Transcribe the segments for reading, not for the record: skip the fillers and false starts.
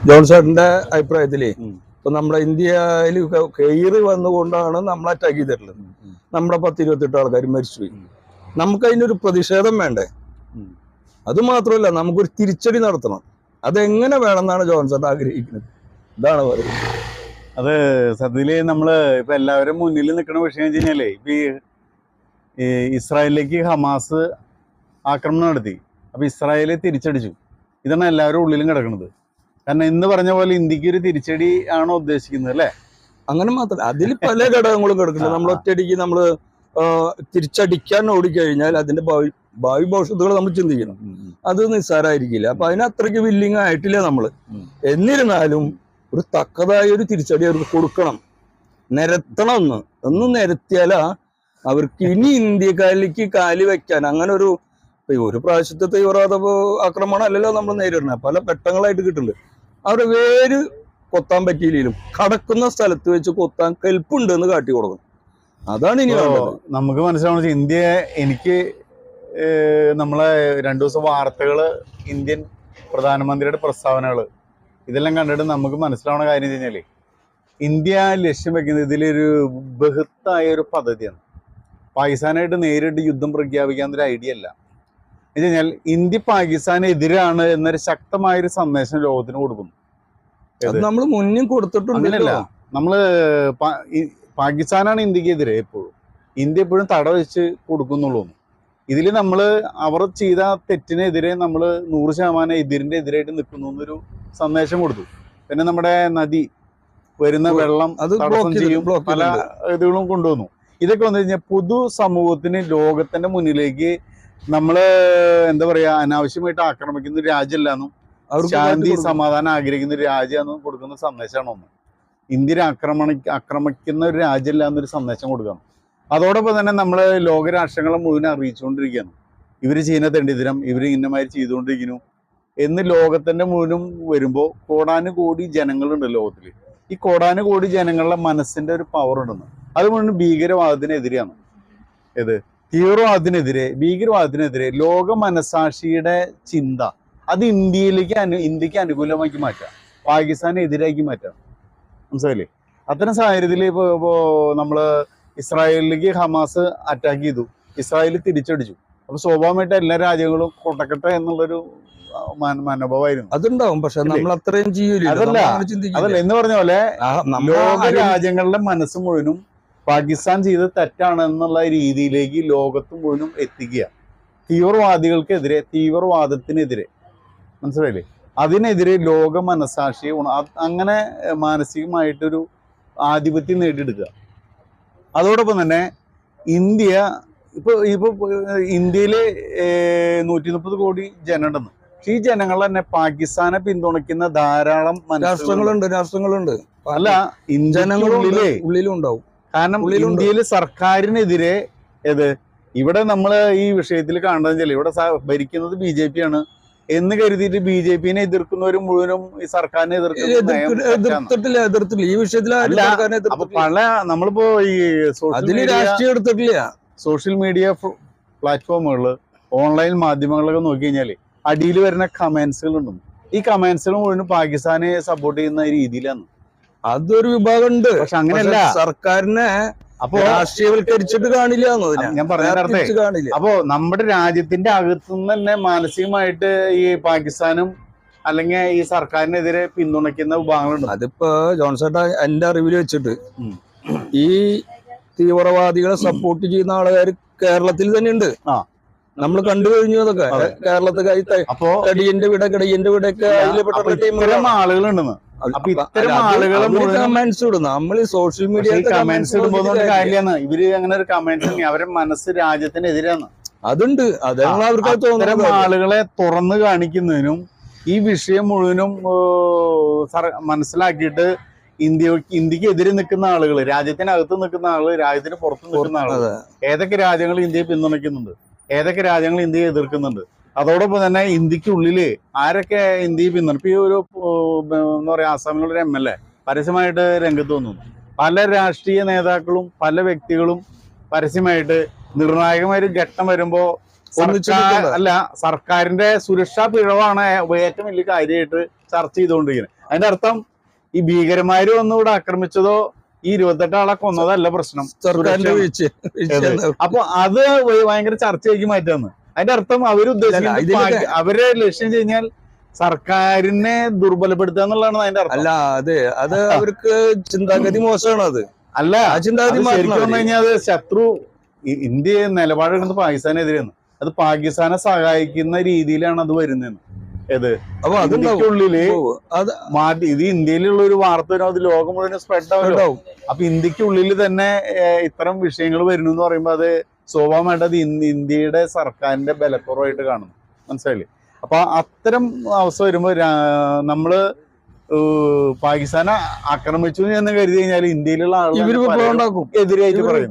ജോൺസന്റെ അഭിപ്രായത്തിലേ ഇപ്പൊ നമ്മുടെ ഇന്ത്യയിൽ കയറി വന്നുകൊണ്ടാണ് നമ്മൾ അറ്റാക്ക് ചെയ്തിട്ടുള്ളത്. നമ്മുടെ 10-28 ആൾക്കാർ മരിച്ചുപോയി. നമുക്ക് അതിനൊരു പ്രതിഷേധം വേണ്ടേ? അത് മാത്രമല്ല, നമുക്കൊരു തിരിച്ചടി നടത്തണം. അതെങ്ങനെ വേണമെന്നാണ് ജോൺസൺ ആഗ്രഹിക്കുന്നത്? ഇതാണ് പറയുന്നത്. അത് സത്യത്തില് നമ്മള് ഇപ്പൊ എല്ലാവരും മുന്നിൽ നിൽക്കുന്ന വിഷയം വെച്ച് കഴിഞ്ഞാലേ, ഇപ്പൊ ഈ ഇസ്രായേലിലേക്ക് ഹമാസ് ആക്രമണം നടത്തി. അപ്പൊ ഇസ്രായേല് തിരിച്ചടിച്ചു. ഇതാണ് എല്ലാവരും ഉള്ളിലും കിടക്കുന്നത്. കാരണം ഇന്ന് പറഞ്ഞ പോലെ ഇന്ത്യക്ക് ഒരു തിരിച്ചടി ആണോ ഉദ്ദേശിക്കുന്നത്, അല്ലേ? അങ്ങനെ മാത്രമല്ല, അതിൽ പല ഘടകങ്ങളും കിടക്കുന്നുണ്ട്. നമ്മൾ ഒറ്റയടിക്ക് നമ്മള് തിരിച്ചടിക്കാൻ ഓടിക്കഴിഞ്ഞാൽ അതിന്റെ ഭാവി ഭവിഷ്യത്തുകൾ നമ്മൾ ചിന്തിക്കണം. അത് നിസ്സാരമായിരിക്കില്ല. അപ്പൊ അതിനത്രയ്ക്ക് വില്ലിങ് ആയിട്ടില്ല നമ്മള്. എന്നിരുന്നാലും ഒരു തക്കതായ ഒരു തിരിച്ചടി അവർക്ക് കൊടുക്കണം, നിരത്തണം. ഒന്ന് നിരത്തിയാലാ അവർക്ക് ഇനി ഇന്ത്യക്കാരിലേക്ക് കാലി വെക്കാൻ. അങ്ങനെ ഒരു പ്രാവശ്യത്തെ തീവ്രവാദ ആക്രമണം അല്ലല്ലോ നമ്മൾ നേരിടുന്നത്. പല ഘട്ടങ്ങളായിട്ട് കിട്ടുന്നുണ്ട്. അവരുടെ വേര് കൊത്താൻ പറ്റിയില്ലെങ്കിലും കടക്കുന്ന സ്ഥലത്ത് വെച്ച് കൊത്താൻ കെൽപ്പുണ്ട് എന്ന് കാട്ടി കൊടുക്കണം. അതാണ് ഇനി നമുക്ക് മനസ്സിലാവുന്നത്. ഇന്ത്യ എനിക്ക് നമ്മളെ 2 ദിവസം വാർത്തകള്, ഇന്ത്യൻ പ്രധാനമന്ത്രിയുടെ പ്രസ്താവനകള്, ഇതെല്ലാം കണ്ടിട്ട് നമുക്ക് മനസ്സിലാവുന്ന കാര്യം എന്ന് വെച്ച് കഴിഞ്ഞാല്, ഇന്ത്യ ലക്ഷ്യം വെക്കുന്നത് ഇതിലൊരു ബൃഹത്തായ ഒരു പദ്ധതിയാണ്. പാകിസ്ഥാനായിട്ട് നേരിട്ട് യുദ്ധം പ്രഖ്യാപിക്കാൻ ഒരു ഐഡിയ അല്ല. എന്ന് വെച്ച് കഴിഞ്ഞാൽ ഇന്ത്യ പാകിസ്ഥാനെതിരാണ് എന്നൊരു ശക്തമായൊരു സന്ദേശം ലോകത്തിന് കൊടുക്കുന്നു. നമ്മൾ മുന്നിൽ കൊടുത്തിട്ടുണ്ട്. അങ്ങനെയല്ല, നമ്മള് പാകിസ്ഥാനാണ് ഇന്ത്യക്കെതിരെ എപ്പോഴും. ഇന്ത്യ എപ്പോഴും തട വെച്ച് കൊടുക്കുന്നുള്ളൂ. ഇതിൽ നമ്മൾ അവർ ചെയ്ത തെറ്റിനെതിരെ നമ്മൾ 100% എതിരിന്റെ എതിരായിട്ട് നിൽക്കുന്നു എന്നൊരു സന്ദേശം കൊടുത്തു. പിന്നെ നമ്മുടെ നദി വരുന്ന വെള്ളം തടസ്സം ചെയ്യും, പല ഇതുകളും കൊണ്ടുവന്നു. ഇതൊക്കെ വന്നു കഴിഞ്ഞാൽ പൊതുസമൂഹത്തിന്, ലോകത്തിന്റെ മുന്നിലേക്ക് നമ്മള് എന്താ പറയാ, അനാവശ്യമായിട്ട് ആക്രമിക്കുന്ന ഒരു രാജ്യമല്ലെന്നും ശാന്തി സമാധാനം ആഗ്രഹിക്കുന്ന ഒരു രാജ്യമെന്നും കൊടുക്കുന്ന സന്ദേശമാണ് ഒന്ന്. ഇന്ത്യ ആക്രമിക്കുന്ന ഒരു രാജ്യമല്ല എന്നൊരു സന്ദേശം കൊടുക്കണം. അതോടൊപ്പം തന്നെ നമ്മൾ ലോകരാഷ്ട്രങ്ങളെ മുഴുവൻ അറിയിച്ചുകൊണ്ടിരിക്കുകയാണ്, ഇവര് ചെയ്യുന്ന തെണ്ടിത്തരം, ഇവര് ഇന്നമാതിരി ചെയ്തുകൊണ്ടിരിക്കുന്നു എന്ന് ലോകത്തിന്റെ മുഴുവനും വരുമ്പോൾ കോടാനുകോടി ജനങ്ങളുണ്ട് ലോകത്തിൽ. ഈ കോടാനുകോടി ജനങ്ങളുടെ മനസ്സിന്റെ ഒരു പവർ ഉണ്ടെന്ന്. അത് മുഴുവൻ ഭീകരവാദത്തിനെതിരെയാണ്. തീവ്രവാദത്തിനെതിരെ, ഭീകരവാദത്തിനെതിരെ ലോക മനസാക്ഷിയുടെ ചിന്ത അത് ഇന്ത്യക്ക് അനുകൂലമാക്കി മാറ്റാം, പാകിസ്ഥാനെ എതിരാക്കി മാറ്റാം. മനസ്സിലായില്ലേ? അത്തരം സാഹചര്യത്തിൽ ഇപ്പോ നമ്മള് ഇസ്രായേലിലേക്ക് ഹമാസ് അറ്റാക്ക് ചെയ്തു, ഇസ്രായേൽ തിരിച്ചടിച്ചു. അപ്പൊ സ്വാഭാവികമായിട്ട് എല്ലാ രാജ്യങ്ങളും കൊട്ടക്കട്ടെ എന്നുള്ളൊരു മനോഭാവമായിരുന്നു. അതുണ്ടാവും. പക്ഷെ നമ്മൾ അത്രയും ചെയ്യൂല. അതല്ല എന്ന് പറഞ്ഞ പോലെ ലോക രാജ്യങ്ങളുടെ മനസ്സ് മുഴുവനും പാകിസ്ഥാൻ ചെയ്ത് തെറ്റാണ് എന്നുള്ള രീതിയിലേക്ക് ലോകത്ത് മുഴുവനും എത്തിക്കുക. തീവ്രവാദികൾക്കെതിരെ, തീവ്രവാദത്തിനെതിരെ, മനസ്സിലായില്ലേ? അതിനെതിരെ ലോക മനസാക്ഷിയെ അങ്ങനെ മാനസികമായിട്ടൊരു ആധിപത്യം നേടിയെടുക്കുക. അതോടൊപ്പം തന്നെ ഇന്ത്യ ഇപ്പൊ ഇന്ത്യയില് 130 കോടി ജനമുണ്ടെന്ന്. പക്ഷെ ഈ ജനങ്ങൾ തന്നെ പാകിസ്ഥാനെ പിന്തുണയ്ക്കുന്ന ധാരാളം രാഷ്ട്രങ്ങളുണ്ട്. അല്ല, ജനങ്ങളുള്ളിലേ ഉള്ളിലും ഉണ്ടാവും. കാരണം ഇന്ത്യയില് സർക്കാരിനെതിരെ ഇവിടെ നമ്മള് ഈ വിഷയത്തിൽ കാണുന്നത് ഇവിടെ ഭരിക്കുന്നത് BJP ആണ് എന്ന് കരുതിയിട്ട് BJP-നെ എതിർക്കുന്നവരും മുഴുവനും ഈ സർക്കാരിനെ എതിർത്തിട്ടില്ല. ഈ വിഷയത്തിൽ അപ്പൊ പല നമ്മളിപ്പോ ഈ സോഷ്യൽ മീഡിയ പ്ലാറ്റ്ഫോമുകള്, ഓൺലൈൻ മാധ്യമങ്ങളൊക്കെ നോക്കി കഴിഞ്ഞാല് അടിയിൽ വരുന്ന കമന്റ്സുകളുണ്ട്. ഈ കമന്റ്സുകൾ മുഴുവൻ പാകിസ്ഥാനെ സപ്പോർട്ട് ചെയ്യുന്ന രീതിയിലാണ്. അതൊരു വിഭാഗം ഉണ്ട്. പക്ഷെ അങ്ങനെയല്ല, സർക്കാരിനെ അപ്പൊ രാഷ്ട്രീയവൽക്കരിച്ചിട്ട് കാണില്ല. ഞാൻ പറഞ്ഞേ, അപ്പോ നമ്മുടെ രാജ്യത്തിന്റെ അകത്തുനിന്ന് തന്നെ മാനസികമായിട്ട് ഈ പാകിസ്ഥാനും അല്ലെങ്കിൽ ഈ സർക്കാരിനെതിരെ പിന്തുണയ്ക്കുന്ന വിഭാഗങ്ങളുണ്ട്. അതിപ്പോ ജോൺസേട്ടാ എന്റെ അറിവിൽ വെച്ചിട്ട് ഈ തീവ്രവാദികളെ സപ്പോർട്ട് ചെയ്യുന്ന ആളുകാർ കേരളത്തിൽ തന്നെ ഉണ്ട്. നമ്മൾ കണ്ടു കഴിഞ്ഞു അതൊക്കെ. കേരളത്തിൽ അപ്പോ കടിയന്റെ വീടൊക്കെ ഇത്തരം ആളുകളുണ്ടെന്ന്. അപ്പൊ ഇത്തരം ആളുകൾ കമന്റ്സ് ഇടുന്നു. നമ്മൾ ഈ സോഷ്യൽ മീഡിയ കമന്റ്സ് ഇടുമ്പോൾ കാര്യമാണ്. ഇവര് അങ്ങനെ ഒരു കമന്റ്സ് അവരെ മനസ്സ് രാജ്യത്തിനെതിരാണ്. അതുണ്ട്. അതാണ് അവർക്ക് ഇത്തരം ആളുകളെ തുറന്നു കാണിക്കുന്നതിനും ഈ വിഷയം മുഴുവനും മനസ്സിലാക്കിയിട്ട് ഇന്ത്യക്ക് എതിരെ നിൽക്കുന്ന ആളുകൾ, രാജ്യത്തിനകത്ത് നിൽക്കുന്ന ആളുകൾ, രാജ്യത്തിന് പുറത്ത് നിൽക്കുന്ന ആളുകൾ, ഏതൊക്കെ രാജ്യങ്ങൾ ഇന്ത്യയെ പിന്തുണയ്ക്കുന്നുണ്ട്, ഏതൊക്കെ രാജ്യങ്ങൾ ഇന്ത്യയെ എതിർക്കുന്നുണ്ട്. അതോടൊപ്പം തന്നെ ഇന്ത്യക്കുള്ളില് ആരൊക്കെ ഇന്ത്യയെ പിന്തുണ. ഇപ്പൊ ഈ ഒരു എന്താ പറയാ, ആസാമിലുള്ള MLA പരസ്യമായിട്ട് രംഗത്ത് വന്നു. പല രാഷ്ട്രീയ നേതാക്കളും പല വ്യക്തികളും പരസ്യമായിട്ട് നിർണായകമായ ഒരു ഘട്ടം വരുമ്പോ സർക്കാരിന്റെ സുരക്ഷാ പിഴവാണ് ഏറ്റവും വലിയ കാര്യമായിട്ട് ചർച്ച ചെയ്തുകൊണ്ടിരിക്കുന്നത്. അതിന്റെ അർത്ഥം ഈ ഭീകരന്മാര് വന്ന് ഇവിടെ ആക്രമിച്ചതോ ഈ 28 ആളെ കൊന്നതല്ല പ്രശ്നം, സർക്കാരിന്റെ വീഴ്ച. അപ്പൊ അത് ഭയങ്കര ചർച്ചയാക്കി മാറ്റാന്ന്. അതിന്റെ അർത്ഥം അവരുദ്ദേശിക്കുന്നത് അവരെ ലക്ഷ്യം കഴിഞ്ഞാൽ സർക്കാരിനെ ദുർബലപ്പെടുത്തുക എന്നുള്ളതാണ് അതിന്റെ അർത്ഥം. അല്ല, അത് അവർക്ക് ചിന്താഗതി മോശമാണ്. അത് അല്ല, ആ ചിന്താഗതി ശരിക്കും പറഞ്ഞു കഴിഞ്ഞാൽ അത് ശത്രു ഇന്ത്യ നിലപാടെടുക്കുന്നത് പാകിസ്ഥാനെതിരെയാണ്. അത് പാകിസ്ഥാനെ സഹായിക്കുന്ന രീതിയിലാണ് അത് വരുന്നതെന്ന്. അപ്പൊ ഇന്ത്യക്കുള്ളില് മാറ്റി ഇത് ഇന്ത്യയിലുള്ള ഒരു വാർത്ത വരും, അത് ലോകം മുഴുവൻ സ്പ്രെഡ് ആവും. അപ്പൊ ഇന്ത്യക്കുള്ളിൽ തന്നെ ഇത്തരം വിഷയങ്ങൾ വരുന്നു എന്ന് പറയുമ്പോൾ അത് സ്വാഭാവികമായിട്ട് അത് ഇന്ത്യയുടെ സർക്കാരിന്റെ ബലക്കുറവായിട്ട് കാണുന്നു. മനസ്സിലായില്ലേ? അപ്പൊ അത്തരം അവസ്ഥ വരുമ്പോ നമ്മള് പാകിസ്ഥാനെ ആക്രമിച്ചു എന്ന് കരുതി കഴിഞ്ഞാൽ ഇന്ത്യയിലുള്ള ആളുകൾ എതിരായിട്ട് പറയും.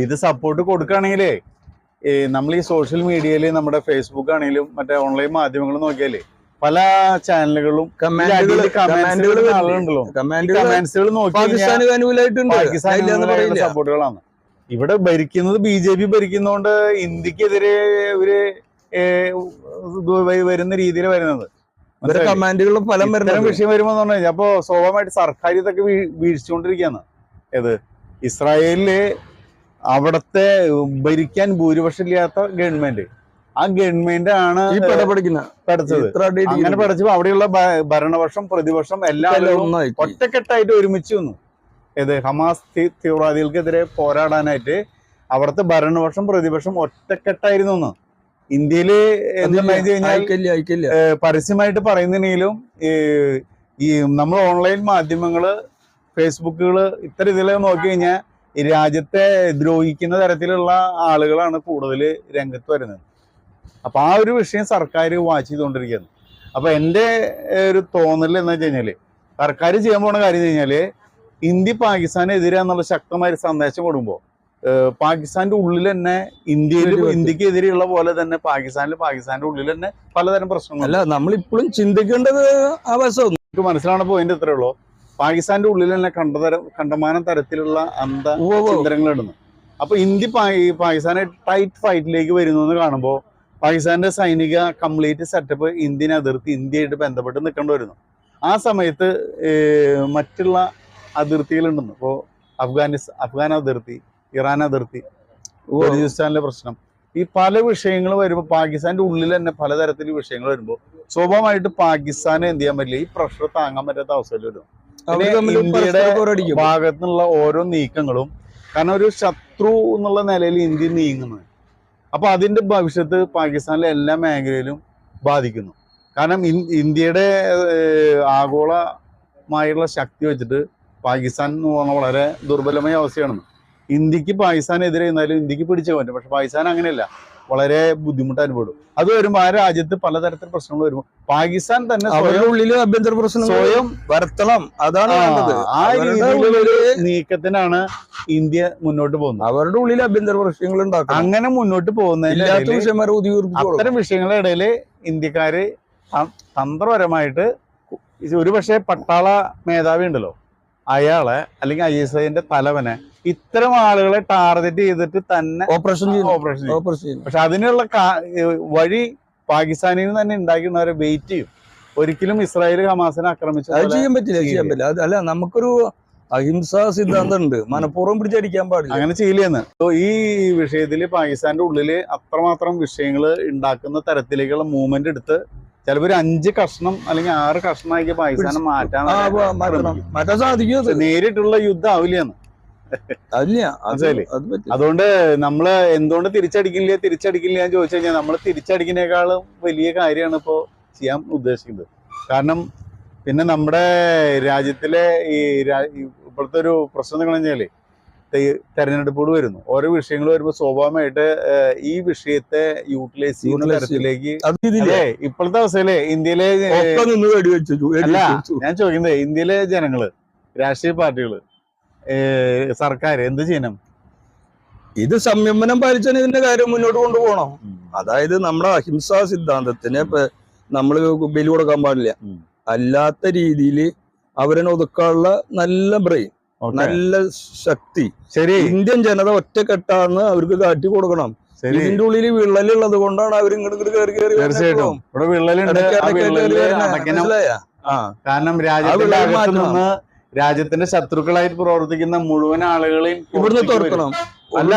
ഇത് സപ്പോർട്ട് കൊടുക്കുകയാണെങ്കിലേ നമ്മൾ ഈ സോഷ്യൽ മീഡിയയിൽ നമ്മുടെ ഫേസ്ബുക്ക് ആണെങ്കിലും മറ്റേ ഓൺലൈൻ മാധ്യമങ്ങൾ നോക്കിയാലേ പല ചാനലുകളും ആളുകളുണ്ടല്ലോ, കമന്റ്സുകൾ നോക്കി സപ്പോർട്ടുകളാണ്. ഇവിടെ ഭരിക്കുന്നത് BJP ഭരിക്കുന്നതുകൊണ്ട് ഇന്ത്യക്കെതിരെ ഇവര് വരുന്ന രീതിയിൽ വരുന്നത് വിഷയം വരുമ്പോ പറഞ്ഞു കഴിഞ്ഞാൽ അപ്പൊ സ്വാഭാവികമായിട്ട് സർക്കാർ ഇതൊക്കെ വീഴ്ചകൊണ്ടിരിക്കുകയാണ്. ഇസ്രായേലില് അവിടത്തെ ഭരിക്കാൻ ഭൂരിപക്ഷം ഇല്ലാത്ത ഗവൺമെന്റ്, ആ ഗവൺമെന്റ് ആണ് പഠിച്ചത്. അങ്ങനെ പഠിച്ചപ്പോ അവിടെയുള്ള ഭരണപക്ഷം പ്രതിപക്ഷം എല്ലാവരും ഒറ്റക്കെട്ടായിട്ട് ഒരുമിച്ച് വന്നു. ഹമാസ് തീവ്രവാദികൾക്കെതിരെ പോരാടാനായിട്ട് അവിടുത്തെ ഭരണപക്ഷം പ്രതിപക്ഷം ഒറ്റക്കെട്ടായിരുന്നു ഒന്ന്. ഇന്ത്യയില് എന്താണെന്ന് കഴിഞ്ഞാൽ പരസ്യമായിട്ട് പറയുന്നതിനെങ്കിലും ഈ നമ്മൾ ഓൺലൈൻ മാധ്യമങ്ങള് ഫേസ്ബുക്കുകള് ഇത്തരം ഇതിലൊക്കെ നോക്കി കഴിഞ്ഞാൽ ഈ രാജ്യത്തെ ദ്രോഹിക്കുന്ന തരത്തിലുള്ള ആളുകളാണ് കൂടുതൽ രംഗത്ത് വരുന്നത്. അപ്പൊ ആ ഒരു വിഷയം സർക്കാർ വാച്ച് ചെയ്തുകൊണ്ടിരിക്കുകയാണ്. അപ്പൊ എൻ്റെ ഒരു തോന്നൽ എന്ന് വെച്ച് കഴിഞ്ഞാല് സർക്കാർ ചെയ്യാൻ പോണ കാര്യം എന്ന് കഴിഞ്ഞാല് ഇന്ത്യ പാകിസ്ഥാനെതിരെന്നുള്ള ശക്തമായ ഒരു സന്ദേശം കൊടുക്കുമ്പോൾ പാകിസ്ഥാന്റെ ഉള്ളിൽ തന്നെ ഇന്ത്യക്കെതിരെയുള്ള പോലെ തന്നെ പാകിസ്ഥാന്റെ ഉള്ളിൽ തന്നെ പലതരം പ്രശ്നങ്ങളല്ല. നമ്മളിപ്പോഴും ചിന്തിക്കേണ്ടത് നമുക്ക് മനസ്സിലാണ് പോയിന്റ് ഇത്രേ ഉള്ളൂ. പാകിസ്ഥാന്റെ ഉള്ളിൽ തന്നെ കണ്ടമാനം തരത്തിലുള്ള ചിന്തനങ്ങൾ ഇടുന്നു. അപ്പൊ ഇന്ത്യ പാകിസ്ഥാനെ ടൈറ്റ് ഫൈറ്റിലേക്ക് വരുന്നു എന്ന് കാണുമ്പോൾ പാകിസ്ഥാന്റെ സൈനിക കംപ്ലീറ്റ് സെറ്റപ്പ് ഇന്ത്യൻ അതിർത്തി ഇന്ത്യയായിട്ട് ബന്ധപ്പെട്ട് നിൽക്കേണ്ടി വരുന്നു. ആ സമയത്ത് മറ്റുള്ള അതിർത്തികളുണ്ടെന്ന്, ഇപ്പോൾ അഫ്ഗാൻ അതിർത്തി, ഇറാൻ അതിർത്തി, ബലൂചിസ്ഥാനിലെ പ്രശ്നം, ഈ പല വിഷയങ്ങൾ വരുമ്പോൾ പാകിസ്ഥാന്റെ ഉള്ളിൽ തന്നെ പലതരത്തിലുള്ള വിഷയങ്ങൾ വരുമ്പോൾ സ്വാഭാവികമായിട്ട് പാകിസ്ഥാനെ എന്ത് ചെയ്യാൻ പറ്റില്ല, ഈ പ്രഷർ താങ്ങാൻ പറ്റാത്ത അവസ്ഥയിൽ വരും. ഇന്ത്യയുടെ ഭാഗത്തുനിന്നുള്ള ഓരോ നീക്കങ്ങളും, കാരണം ഒരു ശത്രു എന്നുള്ള നിലയിൽ ഇന്ത്യ നീങ്ങുന്നത്, അപ്പൊ അതിന്റെ ഭവിഷ്യത്ത് പാകിസ്ഥാനിലെ എല്ലാ മേഖലയിലും ബാധിക്കുന്നു. കാരണം ഇന്ത്യയുടെ ആഗോളമായുള്ള ശക്തി വെച്ചിട്ട് പാകിസ്ഥാൻ എന്ന് പറഞ്ഞാൽ വളരെ ദുർബലമായ അവസ്ഥയാണ്. ഇന്ത്യക്ക് പാകിസ്ഥാനെതിരെ എന്നാലും ഇന്ത്യക്ക് പിടിച്ചു പറ്റും, പക്ഷെ പാകിസ്ഥാൻ അങ്ങനെയല്ല, വളരെ ബുദ്ധിമുട്ട് അനുഭവപ്പെടും. അത് വരുമ്പോൾ ആ രാജ്യത്ത് പലതരത്തിൽ പ്രശ്നങ്ങൾ വരുമ്പോൾ പാകിസ്ഥാൻ തന്നെ ഉള്ളിൽ ആഭ്യന്തര പ്രശ്നം സ്വയം വരുത്തണം. അതാണ് ആ രീതിയിലുള്ള നീക്കത്തിനാണ് ഇന്ത്യ മുന്നോട്ട് പോകുന്നത്. അവരുടെ ഉള്ളിൽ ആഭ്യന്തര പ്രശ്നങ്ങൾ ഉണ്ടാക്കും. അങ്ങനെ മുന്നോട്ട് പോകുന്നതിന്റെ അത്തരം വിഷയങ്ങളുടെ ഇടയിൽ ഇന്ത്യക്കാര് തന്ത്രപരമായിട്ട് ഒരുപക്ഷെ പട്ടാള മേധാവി ഉണ്ടല്ലോ അയാളെ അല്ലെങ്കിൽ ISIന്റെ തലവനെ ഇത്തരം ആളുകളെ ടാർഗറ്റ് ചെയ്തിട്ട് തന്നെ ഓപ്പറേഷൻ ചെയ്യും. പക്ഷെ അതിനുള്ള വഴി പാകിസ്ഥാനിൽ നിന്ന് തന്നെ ഉണ്ടാക്കുന്നവരെ വെയിറ്റ് ചെയ്യും. ഒരിക്കലും ഇസ്രായേൽ ഹമാസിനെ ആക്രമിച്ചു ചെയ്യാൻ പറ്റില്ല. അല്ല, നമുക്കൊരു അഹിംസാ സിദ്ധാന്തം ഉണ്ട്, മനഃപൂർവ്വം പിടിച്ചടിക്കാൻ പാടില്ല, അങ്ങനെ ചെയ്യില്ലെന്ന്. ഈ വിഷയത്തിൽ പാകിസ്ഥാന്റെ ഉള്ളില് അത്രമാത്രം വിഷയങ്ങൾ ഉണ്ടാക്കുന്ന തരത്തിലേക്കുള്ള മൂവ്മെന്റ് എടുത്ത് ചിലപ്പോൾ 5 കഷ്ണം അല്ലെങ്കിൽ 6 കഷ്ണമാക്കി പാകിസ്ഥാനെ മാറ്റാൻ സാധിക്കും. നേരിട്ടുള്ള യുദ്ധം ആവില്ലെന്ന്. അതുകൊണ്ട് നമ്മള് എന്തുകൊണ്ട് തിരിച്ചടിക്കില്ല എന്ന് ചോദിച്ചു കഴിഞ്ഞാൽ നമ്മൾ തിരിച്ചടിക്കുന്നേക്കാളും വലിയ കാര്യമാണ് ഇപ്പോ ചെയ്യാൻ ഉദ്ദേശിക്കുന്നത്. കാരണം പിന്നെ നമ്മുടെ രാജ്യത്തിലെ ഇപ്പോഴത്തെ ഒരു പ്രശ്നം എന്ന് പറഞ്ഞാല് തെരഞ്ഞെടുപ്പുകൾ വരുന്നു, ഓരോ വിഷയങ്ങൾ വരുമ്പോൾ സ്വാഭാവികമായിട്ട് ഈ വിഷയത്തെ യൂട്ടിലൈസ് ചെയ്യുന്ന തരത്തിലേക്ക് ഇപ്പോഴത്തെ അവസ്ഥയിലെ ഇന്ത്യയിലെ അല്ല ഞാൻ ചോദിക്കുന്നത്, ഇന്ത്യയിലെ ജനങ്ങള്, രാഷ്ട്രീയ പാർട്ടികള്, സർക്കാർ എന്ത് ചെയ്യണം? ഇത് സംയമനം പാലിച്ചാണ് ഇതിന്റെ കാര്യം മുന്നോട്ട് കൊണ്ടുപോകണം. അതായത് നമ്മുടെ അഹിംസാ സിദ്ധാന്തത്തിന് നമ്മൾ ബലി കൊടുക്കാൻ പാടില്ല. അല്ലാത്ത രീതിയിൽ അവരെ ഒതുക്കാനുള്ള നല്ല ബ്രെയിൻ, നല്ല ശക്തി ശരി ഇന്ത്യൻ ജനത ഒറ്റക്കെട്ടാന്ന് അവർക്ക് കാട്ടി കൊടുക്കണം. ശരി, ഇതിന്റെ ഉള്ളിൽ വിള്ളലുള്ളത് കൊണ്ടാണ് അവർ ഇങ്ങോട്ട് കയറി തീർച്ചയായിട്ടും ഇവിടെ വിള്ളലുണ്ട്. ആ വിള്ളലില് അടയ്ക്കണം. കാരണം രാജ്യത്തിന്റെ അകത്ത് നിന്ന് രാജ്യത്തിന്റെ ശത്രുക്കളായിട്ട് പ്രവർത്തിക്കുന്ന മുഴുവൻ ആളുകളെയും ഇവിടുന്ന് തുറക്കണം. അല്ല